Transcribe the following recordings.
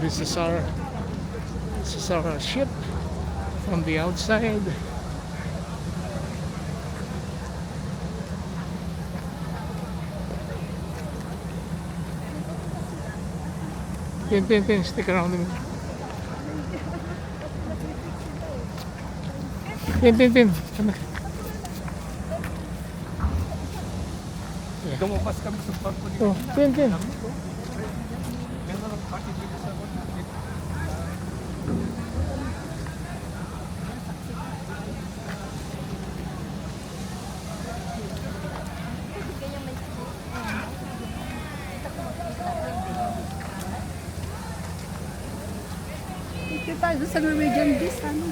This is our ship from the outside. Tin, stick around me. Tin. Come here. Gumupas kami sa parko ni. Oh, tin. Ito tayo sa Norwegian Beach, ano?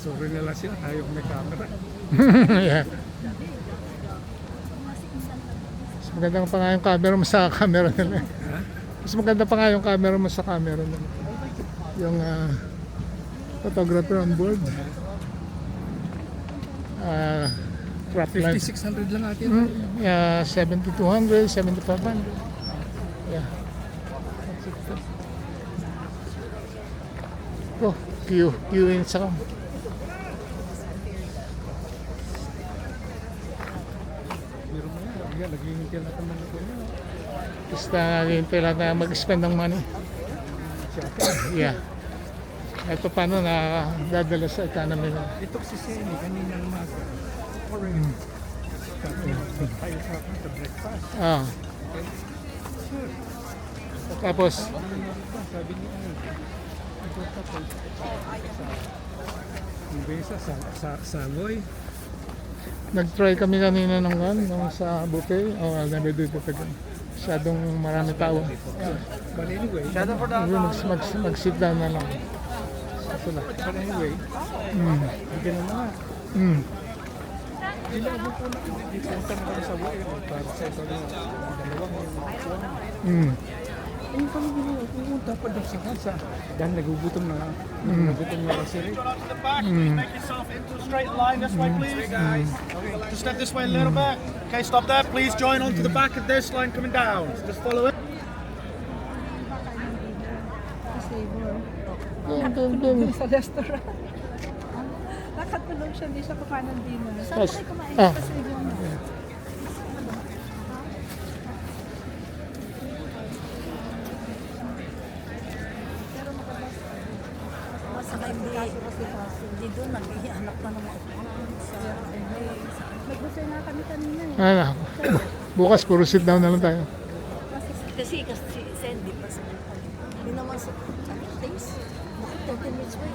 So relasyon tayo may camera. Yeah. Mas maganda pa nga yung camera mo sa camera nila. Mas maganda pa nga yung camera mo sa camera nila. Yung photographer on board. Crop line. 5,600 lang natin. Yeah, 7,200, 7,500. Yeah. Oh, queue in sa kam. Naghihintay natin ng ito. Basta naghihintay natin na mag-spend ng money. Yeah. Ito paano na dadala sa economy na. Ito si Seni kaninang umaga. Tayo sa akin sa breakfast. Sure. Tapos Sabi niya ito tapos yung besa sa Savoy. nag-try kami kanina ng nung sa buffet. Oh, I'll never do it again. Masyadong marami tao. But anyway, Mag-sit down na lang. but anyway, hindi na nga. Ginagawa ko na dito kami sa way para sa ito na dalawang ayun kami ginawa, pumunta pa daw sa kansa dahil nagugutom na kasi rin. Make yourself into a straight line this way, please. Okay, just step this way a little bit. Okay, stop there. Please join onto the back of this line coming down. Just follow it. Nakatulog sa restaurant. Nakatulog siya, hindi siya kumain ng dinner. Saan tayo kumain? Kasi hindi doon, nag-ihanap na ng mga upuan sa mag-gusto na kami kanina eh. Bukas puro sit down na lang tayo. kasi si Sandy pa sa hindi naman sa place bakit 30 minutes wait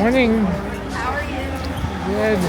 Morning. how are you? Good.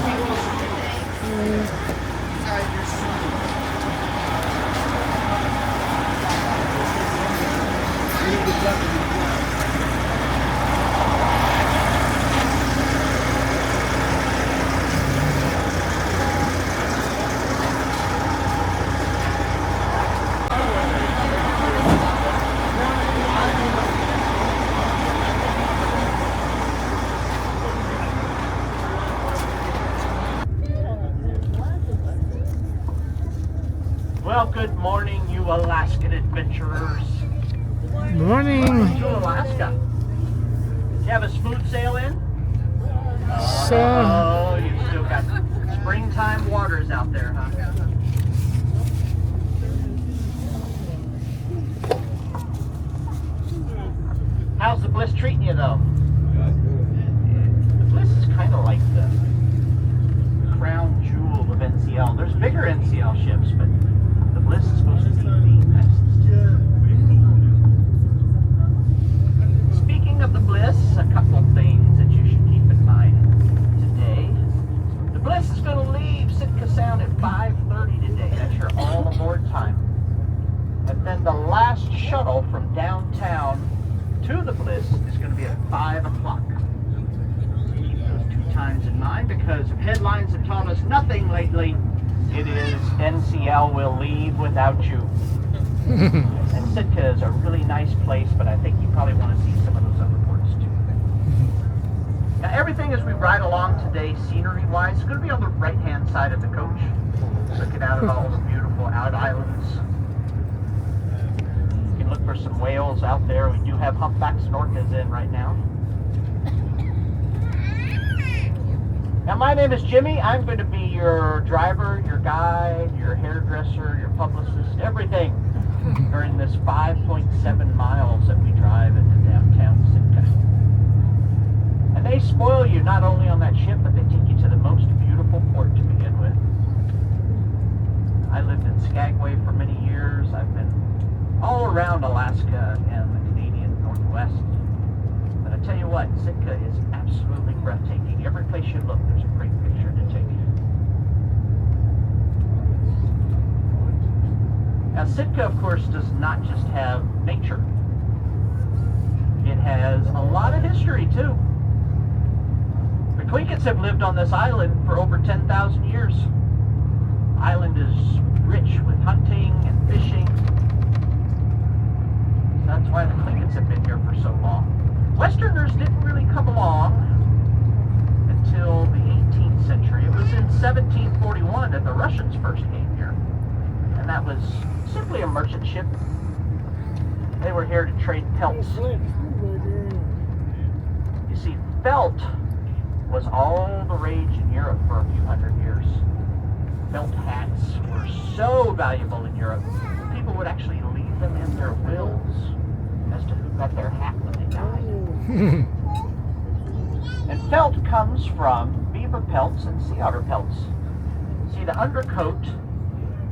Well, good morning, you Alaskan adventurers. Morning. To Alaska. You have a smooth sail in? So, Oh, you still got springtime waters out there, huh? NCL ships, but the Bliss is supposed to be the fastest. Speaking of the Bliss, a couple of things that you should keep in mind today. The Bliss is going to leave Sitka Sound at 5:30 today. That's your all aboard time. And then the last shuttle from downtown to the Bliss is going to be at 5 o'clock. Keep those two times in mind, because if headlines have taught us nothing lately, it is NCL will leave without you. And Sitka is a really nice place, but I think you probably want to see some of those other ports too. Now everything as we ride along today, scenery-wise, is going to be on the right-hand side of the coach, looking out at all the beautiful out islands. You can look for some whales out there. We do have humpbacks and orcas in right now. Now my name is Jimmy. I'm going to be your driver, your guide, your hairdresser, your publicist, everything during this 5.7 miles that we drive into downtown Sitka. And they spoil you not only on that ship, but they take you to the most beautiful port to begin with. I lived in Skagway for many years. I've been all around Alaska and the Canadian Northwest. But I tell you what, Sitka is absolutely breathtaking. Every place you look, there's a great picture to take. Now, Sitka, of course, does not just have nature. It has a lot of history, too. The Tlinkits have lived on this island for over 10,000 years. The island is rich with hunting and fishing. That's why the Tlinkits have been here for so long. Westerners didn't really come along until the 18th century. It was in 1741 that the Russians first came here. And that was simply a merchant ship. They were here to trade pelts. You see, felt was all the rage in Europe for a few hundred years. Felt hats were so valuable in Europe, people would actually leave them in their wills as to who got their hat when they died. And felt comes from beaver pelts and sea otter pelts. See, the undercoat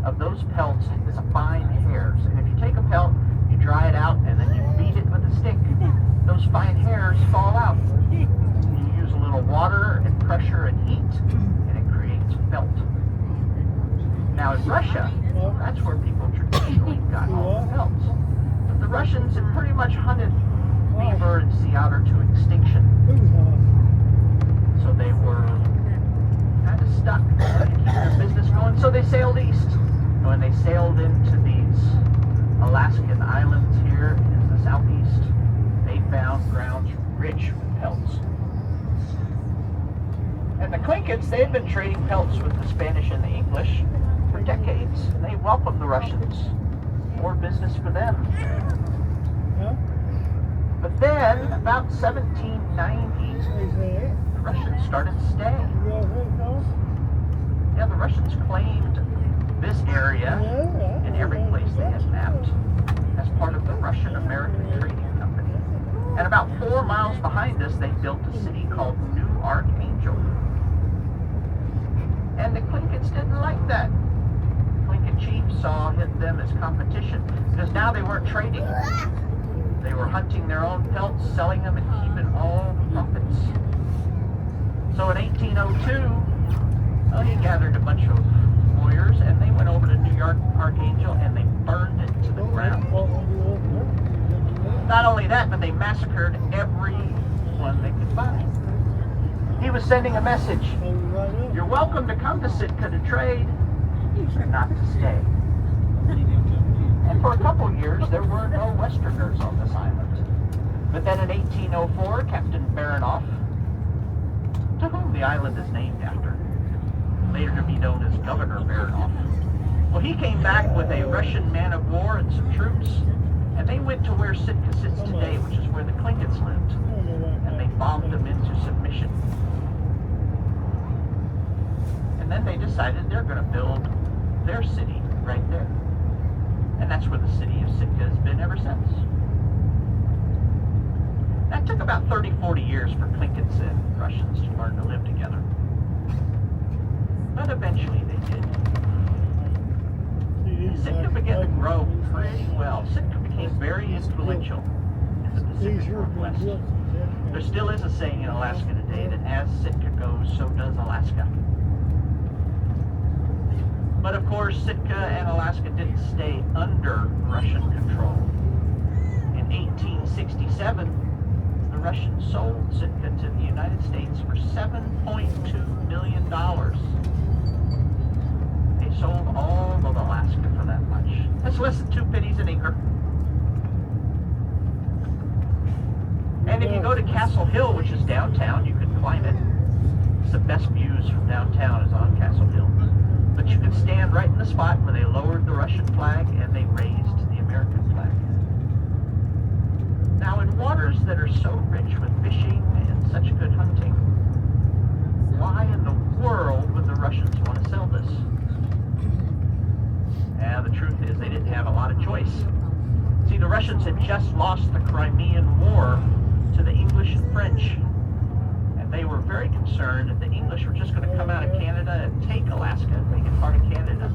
of those pelts is a fine hairs, and if you take a pelt, you dry it out, and then you beat it with a stick, those fine hairs fall out. You use a little water and pressure and heat, and it creates felt. Now in Russia, that's where people traditionally got all the pelts. But the Russians had pretty much hunted beaver and sea otter to extinction. So they were kind of stuck to keep their business going, so they sailed east. And when they sailed into these Alaskan islands here in the southeast, they found grounds rich with pelts. And the Tlinkits, they had been trading pelts with the Spanish and the English for decades, and they welcomed the Russians. More business for them. But then, about 1790, the Russians started staying. Yeah, the Russians claimed this area and every place they had mapped as part of the Russian-American Trading Company. And about 4 miles behind us, they built a city called New Archangel. And the Tlinkits didn't like that. Tlingit chiefs saw them as competition, because now they weren't trading. They were hunting their own pelts, selling them, and keeping all the profits. So in 1802, he gathered a bunch of warriors, and they went over to New York Archangel, and they burned it to the ground. Not only that, but they massacred everyone they could find. He was sending a message. You're welcome to come to Sitka to trade, but not to stay. And for a couple of years, there were no Westerners on this island. But then in 1804, Captain Baranoff, to whom the island is named after, later to be known as Governor Baranoff, well, he came back with a Russian man of war and some troops, and they went to where Sitka sits today, which is where the Tlinkits lived, and they bombed them into submission. And then they decided they're going to build their city right there. And that's where the city of Sitka has been ever since. That took about 30-40 years for Tlinkits and Russians to learn to live together. But eventually they did. Sitka began to grow pretty well. Sitka became very influential in the Pacific Northwest. There still is a saying in Alaska today that as Sitka goes, so does Alaska. But of course, Sitka and Alaska didn't stay under Russian control. In 1867, the Russians sold Sitka to the United States for $7.2 million. They sold all of Alaska for that much. That's less than 2 pennies an acre. And if you go to Castle Hill, which is downtown, you can climb it. It's the best views from downtown is on Castle Hill. But you could stand right in the spot where they lowered the Russian flag and they raised the American flag. Now, in waters that are so rich with fishing and such good hunting, why in the world would the Russians want to sell this? And the truth is they didn't have a lot of choice. See, the Russians had just lost the Crimean War to the English and French. And they were very concerned that the English were just going to come out of Canada and take Alaska and make it part of Canada.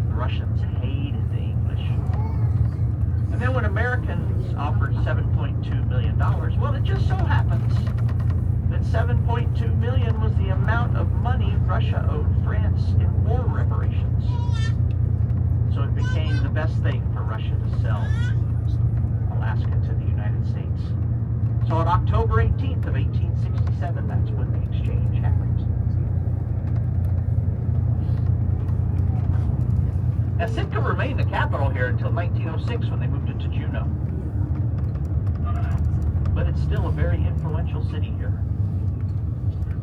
The Russians hated the English. And then when Americans offered $7.2 million, well, it just so happens that $7.2 million was the amount of money Russia owed France in war reparations. So it became the best thing for Russia to sell Alaska to the United States. So on October 18th of 1867, that's when the exchange happened. Now, Sitka remained the capital here until 1906 when they moved it to Juneau. But it's still a very influential city here.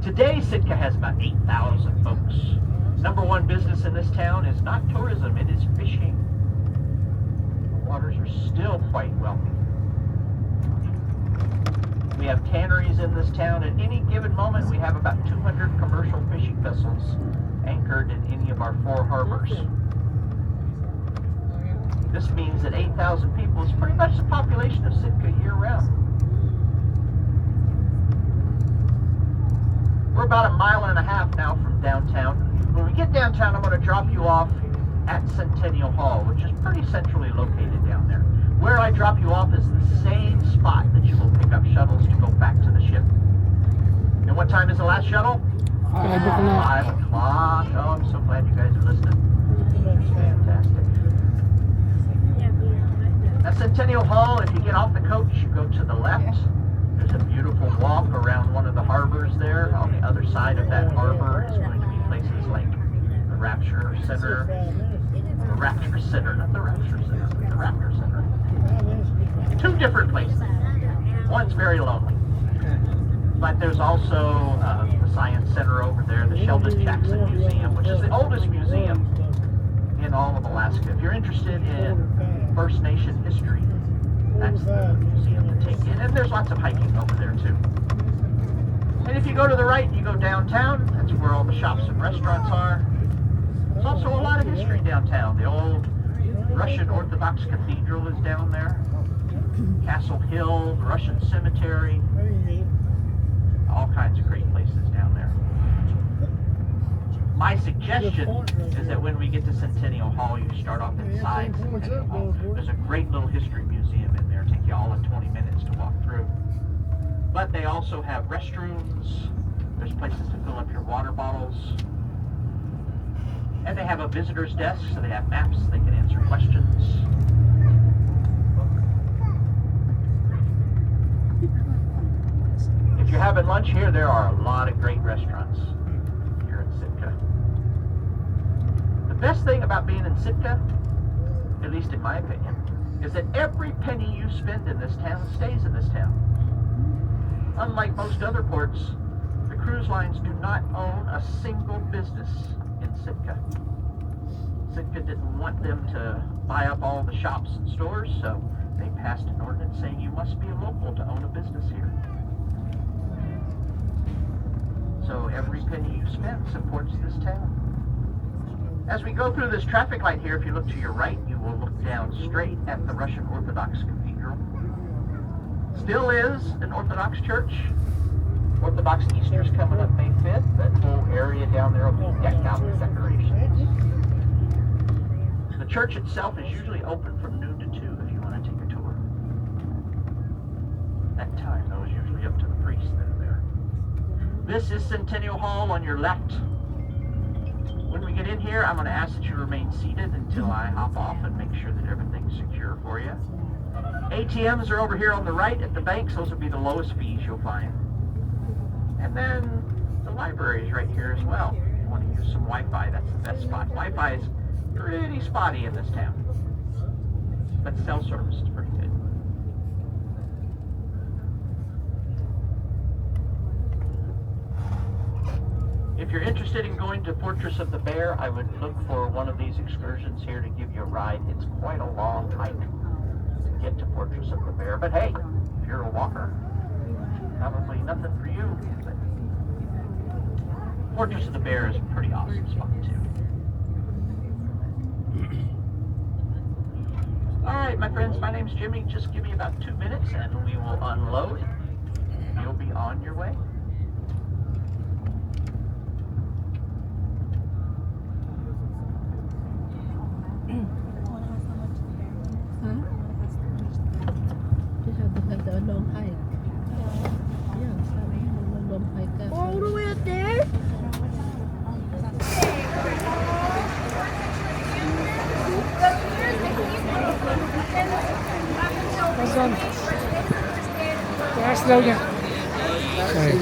Today, Sitka has about 8,000 folks. Number one business in this town is not tourism, it is fishing. The waters are still quite wealthy. We have tanneries in this town. At any given moment, we have about 200 commercial fishing vessels anchored in any of our 4 harbors. This means that 8,000 people is pretty much the population of Sitka year-round. We're about 1.5 miles now from downtown. When we get downtown, I'm going to drop you off at Centennial Hall, which is pretty centrally located down there. Where I drop you off is the same spot that you will pick up shuttles to go back to the ship. And what time is the last shuttle? 5 o'clock. 5 o'clock. Oh, I'm so glad you guys are listening. Fantastic. At Centennial Hall, if you get off the coach, you go to the left. There's a beautiful walk around one of the harbors there. On the other side of that harbor is going to be places like the Rapture Center. The Rapture Center, not the Rapture Center, but the Rapture Center. 2 different places. One's very lonely. But there's also the Science Center over there, the Sheldon Jackson Museum, which is the oldest museum in all of Alaska. If you're interested in First Nation history, that's the museum to take in. And there's lots of hiking over there too. And if you go to the right, you go downtown. That's where all the shops and restaurants are. There's also a lot of history downtown. The old Russian Orthodox Cathedral is down there. Castle Hill, the Russian Cemetery. All kinds of great places down there. My suggestion is that when we get to Centennial Hall, you start off inside Centennial Hall. There's a great little history museum in there. Take you all in 20 minutes to walk through. But they also have restrooms. There's places to fill up your water bottles. And they have a visitor's desk, so they have maps. They can answer questions. If you're having lunch here, there are a lot of great restaurants here in Sitka. The best thing about being in Sitka, at least in my opinion, is that every penny you spend in this town stays in this town. Unlike most other ports, the cruise lines do not own a single business in Sitka. Sitka didn't want them to buy up all the shops and stores, so they passed an ordinance saying you must be a local to own a business here. So every penny you spend supports this town. As we go through this traffic light here, if you look to your right, you will look down straight at the Russian Orthodox Cathedral. Still is an Orthodox church. Orthodox Easter's coming up May 5th. That whole area down there will be decked out with decorations. The church itself is usually open from noon to 2 if you want to take a tour. That time, though, is usually up to the priests that are there. This is Centennial Hall on your left. When we get in here, I'm going to ask that you remain seated until I hop off and make sure that everything's secure for you. ATMs are over here on the right at the banks. Those will be the lowest fees you'll find. And then the library is right here as well. If you want to use some Wi-Fi, that's the best spot. Wi-Fi is pretty spotty in this town, but cell service is pretty good. If you're interested in going to Fortress of the Bear, I would look for one of these excursions here to give you a ride. It's quite a long hike to get to Fortress of the Bear, but hey, if you're a walker, probably nothing for you. But Fortress of the Bear is a pretty awesome spot too. All right, my friends, my name's Jimmy. Just give me about 2 minutes and we will unload. You'll be on your way. The long hike. Yeah, long hike. All the way up there? Nasaan? Taas daw niya. Sorry.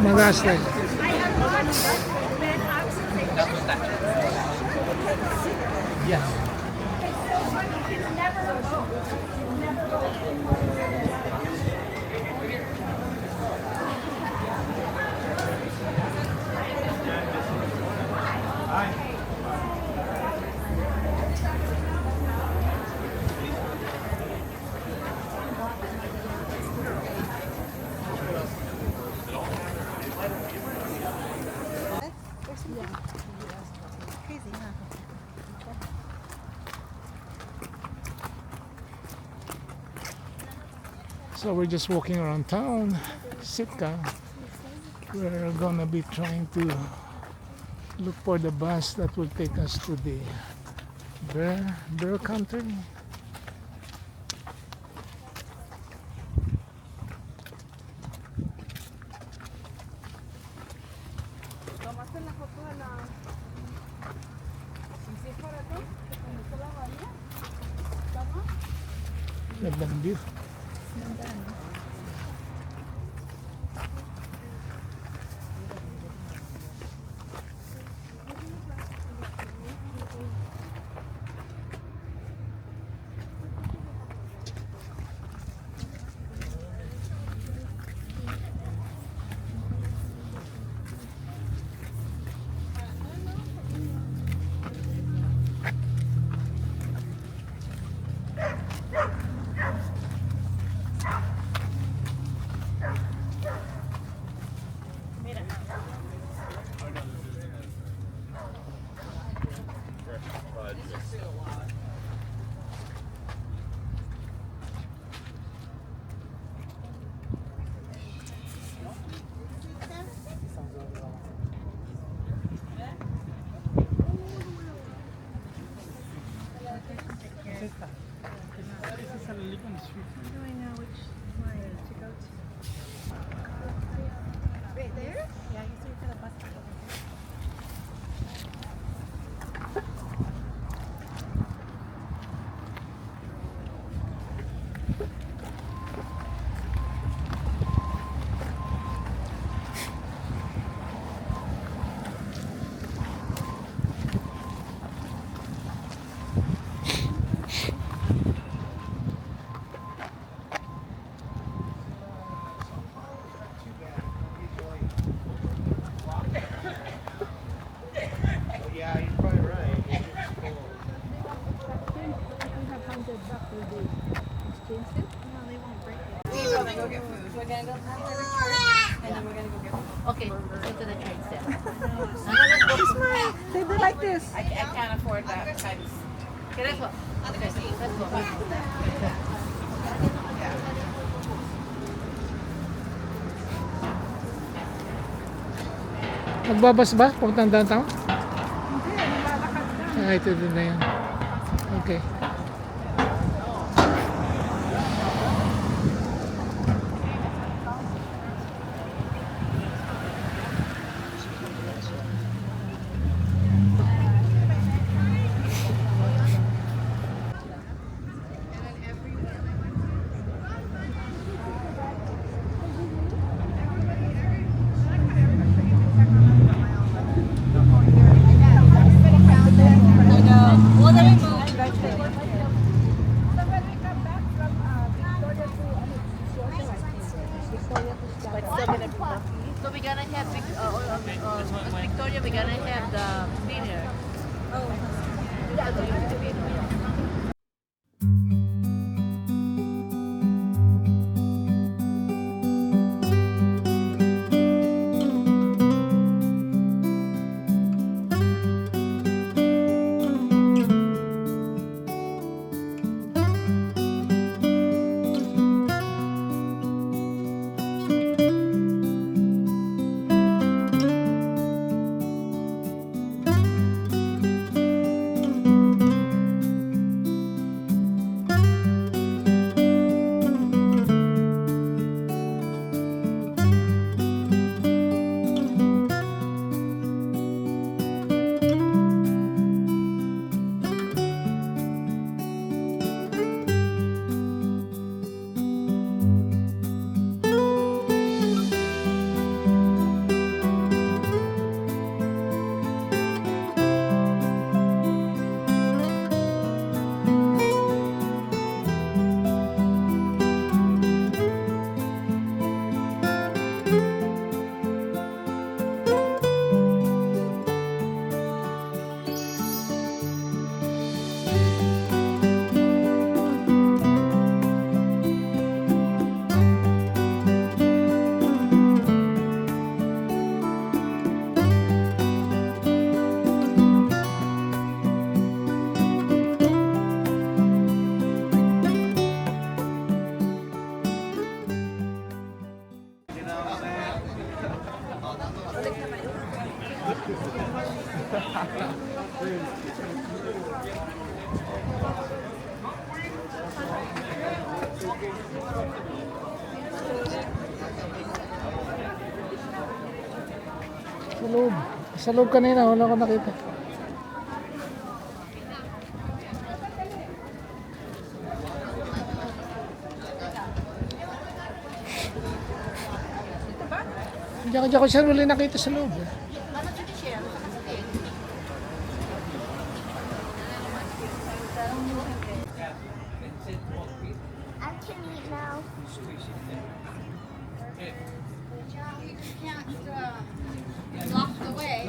Magaas lang. Yes. So we're just walking around town, Sitka. We're gonna be trying to look for the bus that will take us to the bear country. Gandang view. Right there? Yeah, you see for the bus. Okay, go to the train station. They do like this. I can't afford that times. Okay, let's go. Okay, let's go. Magbabas ba? Puntang downtown? Hindi, nilalakad ka. ito din na yan. Okay. So we're gonna have Victoria. We're gonna have the dinner. Sa loob. Sa loob kanina, wala ko nakita. Diyan ko siya uli nakita sa loob. I can eat now. Lock the way.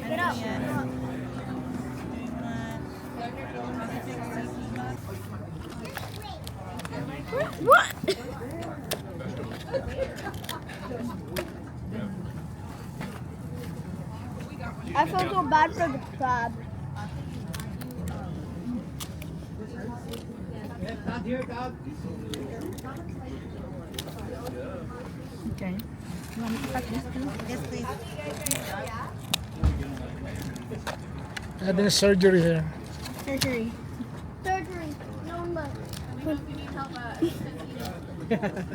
Get up. What? I feel so bad for the crab. Okay. You want me to cut this too? Yes, please. Having surgery here. Surgery. Surgery. No, look.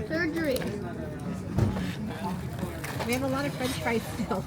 Surgery. We have a lot of French fries still.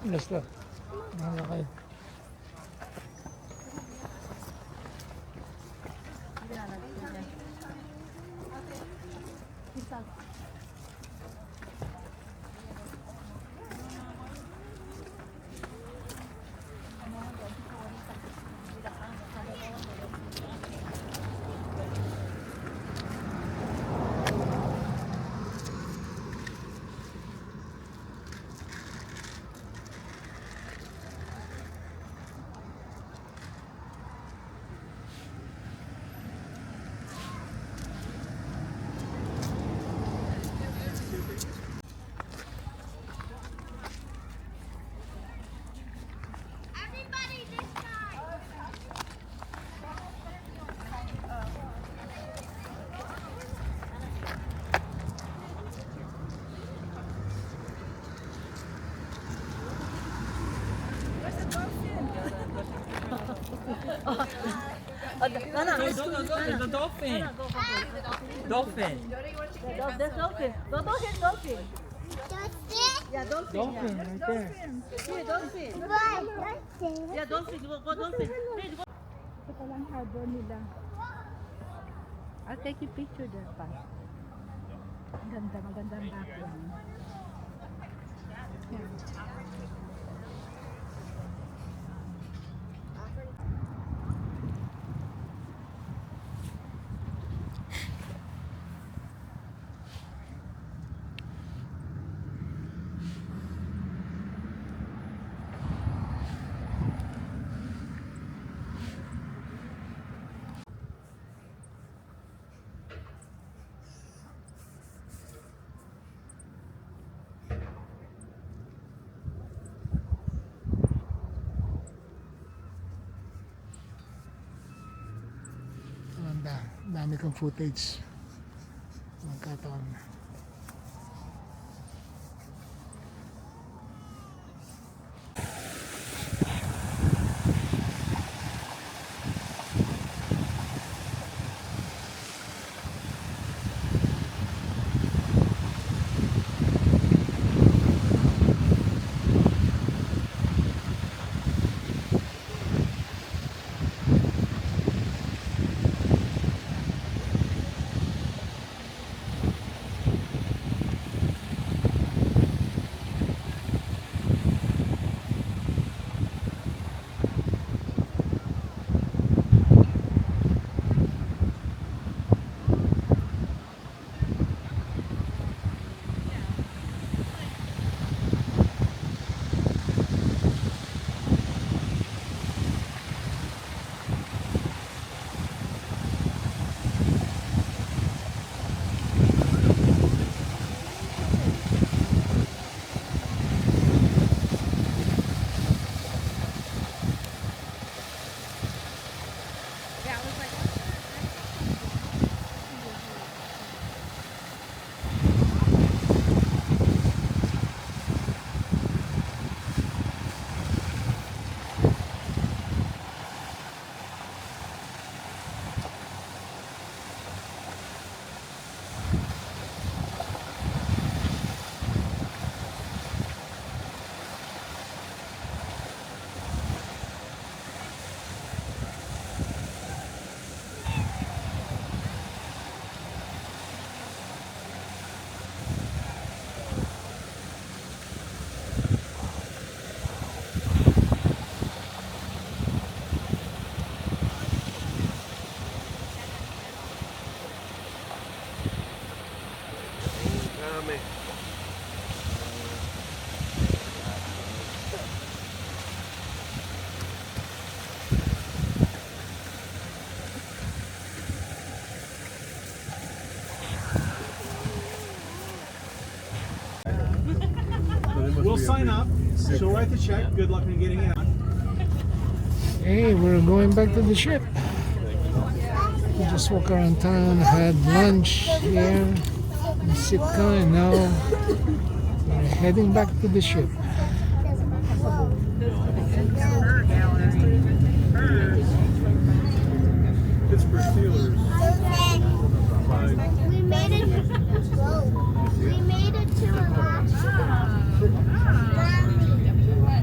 Basta. Bahala kayo. Everybody this side. The dolphin. Dolphin. There's dolphin. Dolphin. Yeah, dolphin. Dolphin, right there. Yeah, dolphin. Yeah, dolphin. Go dolphin. Please go. Ito lang harbor nila. I'll take you picture there pa. Ganda, magandang background. Ganda. Dami kong footage. Magkataon. We'll sign up. She'll write the check. Good luck in getting in. Hey, we're going back to the ship. We just walk around town, had lunch here in Sitka, and now we're heading back to the ship. Pittsburgh Steelers. We made it. We made it to Alaska. Mommy.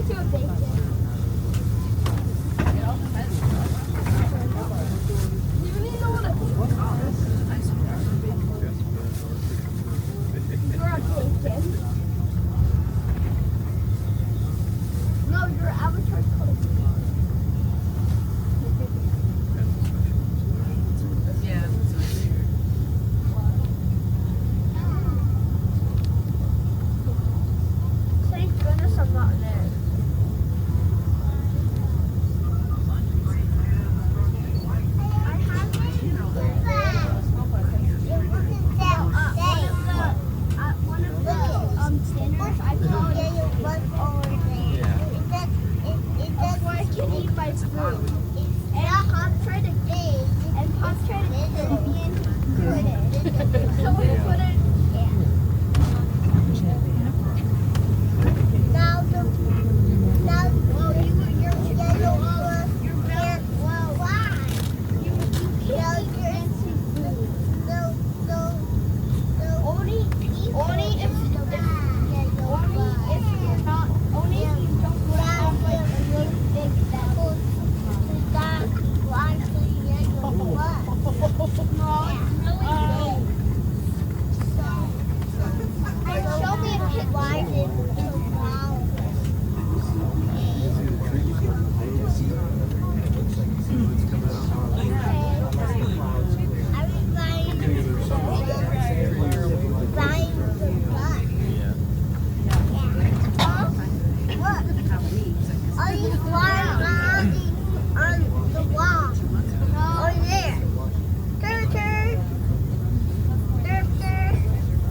Where's your bacon? You really know what a bacon is? You're a bacon. No, your avatar is called a bacon. Thank goodness I'm not there. One of the dinners I saw it was over there. That's where I can eat my food. And Pop tried to dig. And Pop tried to dig and put it. So we put it. Yeah. Now well, you're yellow. You're red. Well, why? You can't eat your food. Only if you're not. Only if you don't have like a really big apple. That will actually get your blood. No, it's really big. And show me a picture. Why did it wow?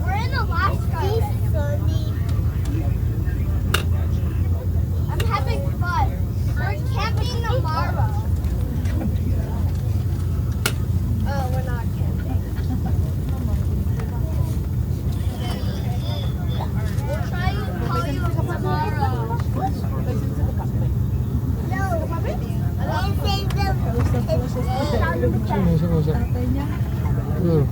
We're in Alaska. I'm having fun. We're camping tomorrow. Oh, we're not camping. We'll try and call you tomorrow. No. I'll save them. Sino sa kusa? Siguro.